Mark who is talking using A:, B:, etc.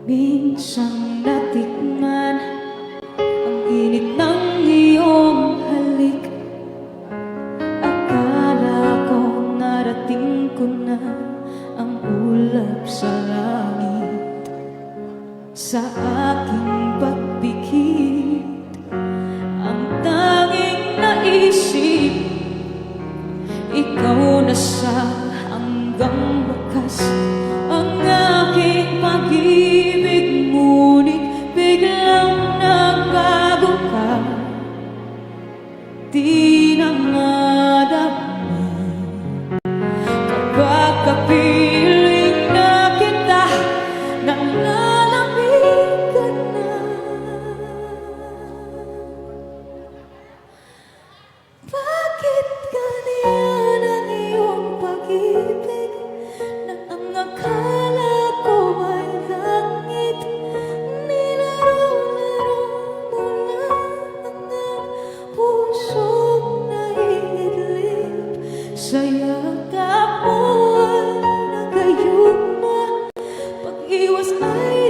A: Minsang natikman ang init ng iyong halik. Akala ko narating ko na ang ulap sa langit. Sa aking pagpikit, ang tanging naisip, ikaw na sa hanggang wakas ang aking pag-ibig. Ngunit biglang nagbago ka, di na madama. Kapag kapiling na kita, nalalamig ka na. Bakit ganyan ang iyong pag-ibig, na ang akala ko ay langit? Nilaro-laro mo lang ang pusong naiidlip. Sa yakap mo ay nagayuma, pag-iwas ay